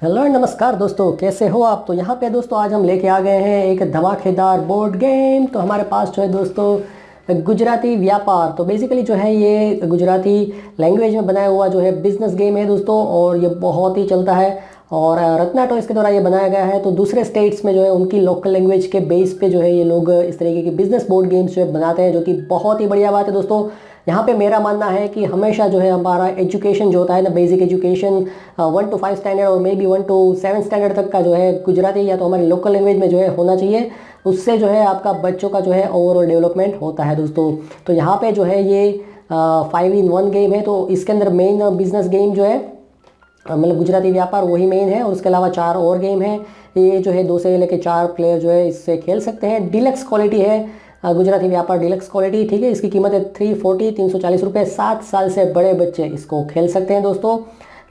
Hello नमस्कार दोस्तों, कैसे हो आप। तो यहाँ पे दोस्तों आज हम लेके आ गए हैं एक धमाकेदार बोर्ड गेम। तो हमारे पास जो है दोस्तों गुजराती व्यापार, तो बेसिकली जो है ये गुजराती लैंग्वेज में बनाया हुआ जो है बिजनेस गेम है दोस्तों, और ये बहुत ही चलता है। और रत्ना टॉयज के द्वारा ये बनाया गया है। तो दूसरे स्टेट्स में जो है उनकी लोकल लैंग्वेज के बेस पे जो है ये लोग इस तरीके की बिजनेस बोर्ड गेम्स जो है बनाते हैं, जो कि बहुत ही बढ़िया बात है दोस्तों। यहाँ पे मेरा मानना है कि हमेशा जो है हमारा एजुकेशन जो होता है ना, बेसिक एजुकेशन 1 to 5 स्टैंडर्ड और मे बी 1 to 7 स्टैंडर्ड तक का जो है गुजराती या तो हमारी लोकल लैंग्वेज में जो है होना चाहिए। उससे जो है आपका बच्चों का जो है ओवरऑल डेवलपमेंट होता है दोस्तों। तो यहाँ पे जो है ये 5 in 1 गेम है। तो इसके अंदर मेन बिजनेस गेम जो है मतलब गुजराती व्यापार वही मेन है, और उसके अलावा 4 और गेम है। ये जो है 2 से लेकर 4 प्लेयर जो है इससे खेल सकते हैं। डिलक्स क्वालिटी है गुजराती व्यापार डिलक्स क्वालिटी, ठीक है। इसकी कीमत है 340 रुपये। 7 साल से बड़े बच्चे इसको खेल सकते हैं दोस्तों,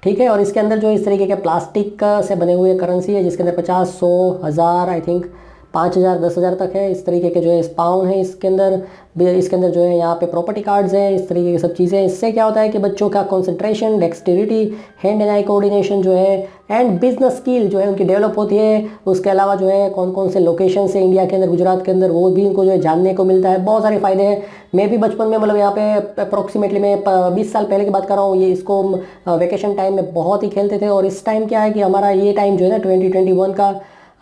ठीक है। और इसके अंदर जो इस तरीके के प्लास्टिक से बने हुए करेंसी है, जिसके अंदर 50, 100, 1000, आई थिंक 5000, 10,000 तक है। इस तरीके के जो है स्पाउन है इसके अंदर। इसके अंदर जो है यहाँ पे प्रॉपर्टी कार्ड्स हैं, इस तरीके की सब चीज़ें। इससे क्या होता है कि बच्चों का concentration, dexterity, hand and eye coordination जो है एंड बिजनेस स्किल जो है उनकी डेवलप होती है। उसके अलावा जो है कौन कौन से लोकेशन से इंडिया के अंदर, गुजरात के अंदर, वो भी इनको जो है जानने को मिलता है। बहुत सारे फ़ायदे हैं। मैं भी बचपन में मतलब यहाँ पे अप्रोक्सीमेटली मैं 20 साल पहले की बात कर रहा हूँ, ये इसको वेकेशन टाइम में बहुत ही खेलते थे। और इस टाइम क्या है कि हमारा ये टाइम जो है ना 2021 का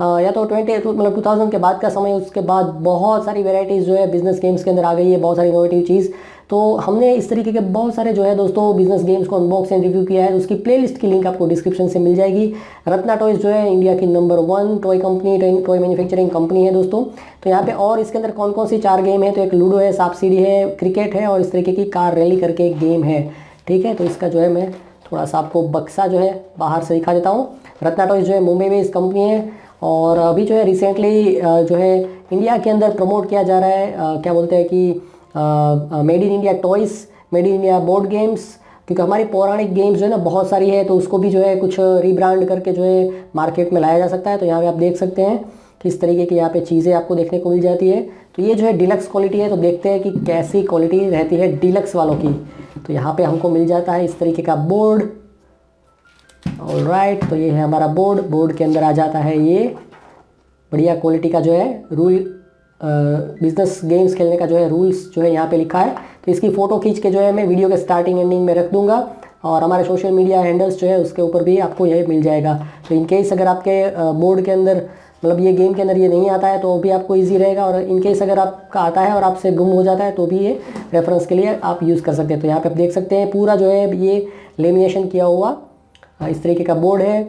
या तो 2000 के बाद का समय, उसके बाद बहुत सारी वेराइटीज़ जो है बिजनेस गेम्स के अंदर आ गई है, बहुत सारी इनोवेटिव चीज़। तो हमने इस तरीके के बहुत सारे जो है दोस्तों बिजनेस गेम्स को अनबॉक्स एंड रिव्यू किया है। उसकी प्लेलिस्ट की लिंक आपको डिस्क्रिप्शन से मिल जाएगी। रत्ना टॉयज जो है इंडिया की number 1 toy company, toy manufacturing company है दोस्तों। तो यहाँ पे और इसके अंदर कौन कौन सी 4 गेम है, तो एक लूडो है, सांप सीढ़ी है, क्रिकेट है, और इस तरीके की कार रैली करके एक गेम है, ठीक है। तो इसका जो है मैं थोड़ा सा आपको बक्सा जो है बाहर से दिखा देता हूँ। रत्ना टॉयज जो है मुंबई में इस कंपनी है, और अभी जो है रिसेंटली जो है इंडिया के अंदर प्रमोट किया जा रहा है, क्या बोलते हैं कि made in India toys, made in India board games. क्योंकि हमारी पौराणिक गेम्स जो है ना बहुत सारी है, तो उसको भी जो है कुछ रीब्रांड करके जो है मार्केट में लाया जा सकता है। तो यहाँ पे आप देख सकते हैं कि इस तरीके की यहाँ पे चीज़ें आपको देखने को मिल जाती है। तो ये जो है डिलक्स क्वालिटी है, तो देखते हैं कि कैसी क्वालिटी रहती है डिलक्स वालों की। तो यहाँ पे हमको मिल जाता है इस तरीके का बोर्ड। ऑलराइट, तो ये है हमारा बोर्ड। बोर्ड के अंदर आ जाता है ये बढ़िया क्वालिटी का जो है रूल, बिजनेस गेम्स खेलने का जो है रूल्स जो है यहाँ पे लिखा है। तो इसकी फ़ोटो खींच के जो है मैं वीडियो के स्टार्टिंग एंडिंग में रख दूंगा, और हमारे सोशल मीडिया हैंडल्स जो है उसके ऊपर भी आपको ये मिल जाएगा। तो इनकेस अगर आपके बोर्ड के अंदर मतलब ये गेम के अंदर ये नहीं आता है तो भी आपको ईजी रहेगा। और इनकेस अगर आपका आता है और आपसे गुम हो जाता है तो भी ये रेफरेंस के लिए आप यूज़ कर सकते हैं। तो यहाँ पे आप देख सकते हैं पूरा जो है ये लेमिनेशन किया हुआ इस तरीके का बोर्ड है।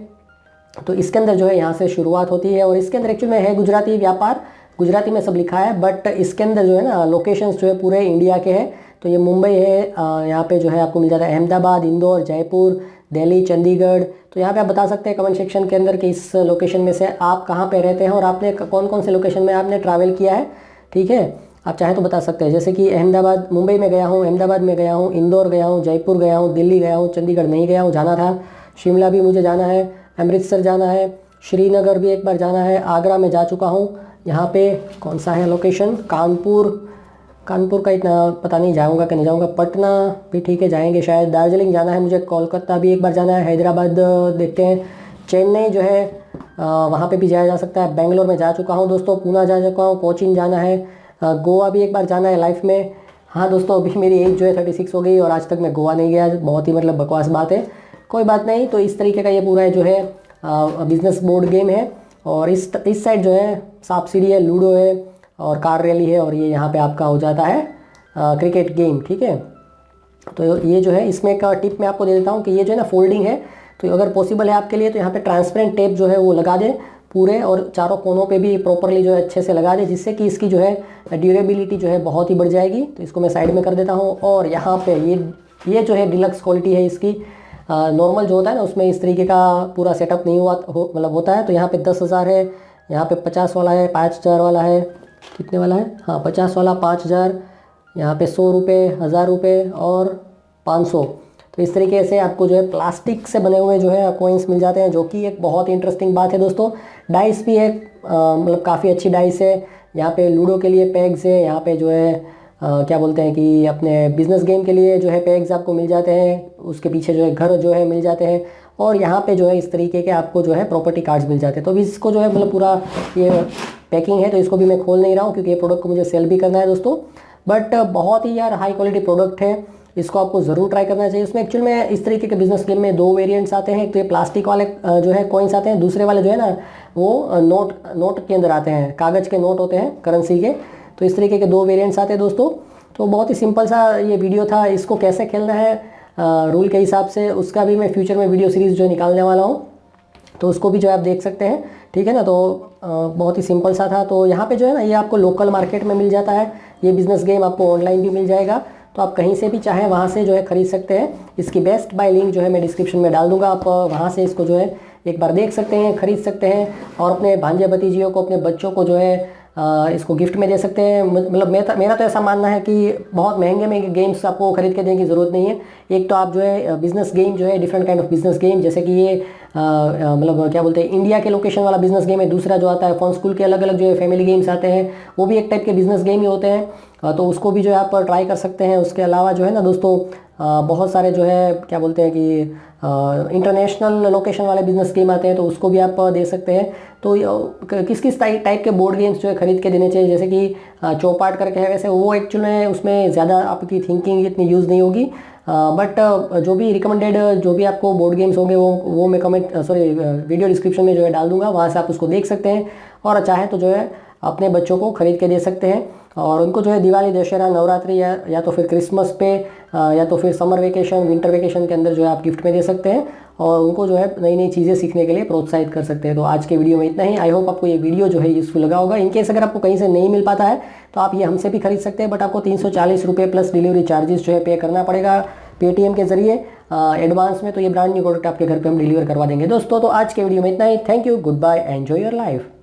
तो इसके अंदर जो है यहाँ से शुरुआत होती है, और इसके अंदर एक्चुअल में है गुजराती व्यापार, गुजराती में सब लिखा है, बट इसके अंदर जो है ना लोकेशंस जो है पूरे इंडिया के हैं। तो ये मुंबई है, यहाँ पे जो है आपको मिल जाता है अहमदाबाद, इंदौर, जयपुर, दिल्ली, चंडीगढ़। तो यहाँ पे आप बता सकते हैं कमेंट सेक्शन के अंदर कि इस लोकेशन में से आप कहाँ पे रहते हैं और आपने कौन कौन से लोकेशन में आपने ट्रैवल किया है, ठीक है। आप चाहें तो बता सकते हैं, जैसे कि अहमदाबाद, मुंबई में गया हूँ, अहमदाबाद में गया हूँ, इंदौर गया हूँ, जयपुर गया हूँ, दिल्ली गया हूँ, चंडीगढ़ नहीं गया हूँ, जाना था, शिमला भी मुझे जाना है, अमृतसर जाना है, श्रीनगर भी एक बार जाना है, आगरा में जा चुका हूँ। यहाँ पे कौन सा है लोकेशन, कानपुर, कानपुर का इतना पता नहीं जाऊँगा कि नहीं जाऊँगा, पटना भी ठीक है जाएंगे शायद, दार्जिलिंग जाना है मुझे, कोलकाता भी एक बार जाना है, हैदराबाद देखते हैं, चेन्नई जो है वहाँ पे भी जाया जा सकता है, बेंगलोर में जा चुका हूँ दोस्तों, पूना जा चुका हूँ, कोचीन जाना है, गोवा भी एक बार जाना है लाइफ में। हाँ दोस्तों, अभी मेरी एज जो है 36 हो गई और आज तक मैं गोवा नहीं गया, बहुत ही मतलब बकवास बात है, कोई बात नहीं। तो इस तरीके का ये पूरा जो है बिजनेस बोर्ड गेम है। और इस साइड जो है सांप सीढ़ी है, लूडो है, और कार रैली है, और ये यहाँ पे आपका हो जाता है क्रिकेट गेम, ठीक है। तो ये जो है इसमें का टिप मैं आपको दे देता हूँ कि ये जो है ना फोल्डिंग है, तो अगर पॉसिबल है आपके लिए तो यहाँ पे ट्रांसपेरेंट टेप जो है वो लगा दें पूरे, और चारों कोनों पे भी प्रॉपरली जो है अच्छे से लगा दें, जिससे कि इसकी जो है ड्यूरेबिलिटी जो है बहुत ही बढ़ जाएगी। तो इसको मैं साइड में कर देता हूँ। और यहाँ पे ये जो है डिलक्स क्वालिटी है इसकी, नॉर्मल जो होता है ना उसमें इस तरीके का पूरा सेटअप नहीं मतलब होता है। तो यहाँ पे 10,000 है, यहाँ पे 50 वाला है, 5,000 वाला है, कितने वाला है, हाँ 50 वाला, 5,000, यहाँ पे 100 रुपये, 1,000 रुपये और 500। तो इस तरीके से आपको जो है प्लास्टिक से बने हुए जो है कॉइन्स मिल जाते हैं, जो कि एक बहुत ही इंटरेस्टिंग बात है दोस्तों। डाइस भी है, मतलब काफ़ी अच्छी डाइस है। यहाँ पे लूडो के लिए पैग्स है, यहाँ पे जो है क्या बोलते हैं कि अपने बिजनेस गेम के लिए जो है पैग्स आपको मिल जाते हैं, उसके पीछे जो है घर जो है मिल जाते हैं। और यहाँ पे जो है इस तरीके के आपको जो है प्रॉपर्टी कार्ड्स मिल जाते हैं। तो अभी इसको जो है मतलब पूरा ये पैकिंग है तो इसको भी मैं खोल नहीं रहा हूँ क्योंकि ये प्रोडक्ट को मुझे सेल भी करना है दोस्तों। बट बहुत ही यार हाई क्वालिटी प्रोडक्ट है, इसको आपको ज़रूर ट्राई करना चाहिए। उसमें एक्चुअल में इस तरीके के बिजनेस गेम में 2 वेरिएंट्स आते हैं। एक तो ये प्लास्टिक वाले जो है कॉइन्स आते हैं, दूसरे वाले जो है ना वो नोट के अंदर आते हैं, कागज़ के नोट होते हैं करेंसी के। तो इस तरीके के 2 वेरिएंट्स आते हैं दोस्तों। तो बहुत ही सिंपल सा ये वीडियो था, इसको कैसे खेलना है रूल के हिसाब से उसका भी मैं फ्यूचर में वीडियो सीरीज़ जो निकालने वाला हूँ, तो उसको भी जो है आप देख सकते हैं, ठीक है ना। तो बहुत ही सिंपल सा था। तो यहाँ पे जो है ना ये आपको लोकल मार्केट में मिल जाता है, ये बिज़नेस गेम आपको ऑनलाइन भी मिल जाएगा। तो आप कहीं से भी चाहें वहाँ से जो है ख़रीद सकते हैं। इसकी बेस्ट बाय लिंक जो है मैं डिस्क्रिप्शन में डाल दूँगा, आप वहाँ से इसको जो है एक बार देख सकते हैं, ख़रीद सकते हैं और अपने भांजे भतीजियों को, अपने बच्चों को जो है इसको गिफ्ट में दे सकते हैं। मतलब मेरा तो ऐसा मानना है कि बहुत महंगे गेम्स आपको खरीद के देने की ज़रूरत नहीं है। एक तो आप जो है बिज़नेस गेम जो है different kind of business game, जैसे कि ये मतलब क्या बोलते हैं इंडिया के लोकेशन वाला बिज़नेस गेम है। दूसरा जो आता है फन स्कूल के अलग अलग जो है फैमिली गेम्स आते हैं, वो भी एक टाइप के बिज़नेस गेम ही होते हैं। तो उसको भी जो है आप ट्राई कर सकते हैं। उसके अलावा जो है ना दोस्तों बहुत सारे जो है क्या बोलते हैं कि इंटरनेशनल लोकेशन वाले बिजनेस गेम आते हैं, तो उसको भी आप दे सकते हैं। तो किस किस टाइप के बोर्ड गेम्स जो है ख़रीद के देने चाहिए, जैसे कि चौपाट करके है, वैसे वो एक्चुअल में उसमें ज़्यादा आपकी थिंकिंग इतनी यूज़ नहीं होगी। बट जो भी रिकमेंडेड जो भी आपको बोर्ड गेम्स होंगे वो मैं वीडियो डिस्क्रिप्शन में जो है डाल दूंगा, वहाँ से आप उसको देख सकते हैं और चाहे तो जो है अपने बच्चों को ख़रीद के दे सकते हैं और उनको जो है दिवाली, दशहरा, नवरात्रि या तो फिर क्रिसमस पे या तो फिर समर वेकेशन, विंटर वेकेशन के अंदर जो है आप गिफ्ट में दे सकते हैं और उनको जो है नई नई चीज़ें सीखने के लिए प्रोत्साहित कर सकते हैं। तो आज के वीडियो में इतना ही। आई होप आपको ये वीडियो जो है यूज़फुल लगा होगा। इनकेस अगर आपको कहीं से नहीं मिल पाता है तो आप ये हमसे भी खरीद सकते हैं, बट आपको 340 रुपये प्लस डिलीवरी चार्जेस जो है पे करना पड़ेगा पेटीएम के ज़रिए एडवांस में। तो ये ब्रांड न्यू प्रोडक्ट आपके घर पे हम डिलीवर करवा देंगे दोस्तों। तो आज के वीडियो में इतना ही। Thank you, good bye, enjoy your life.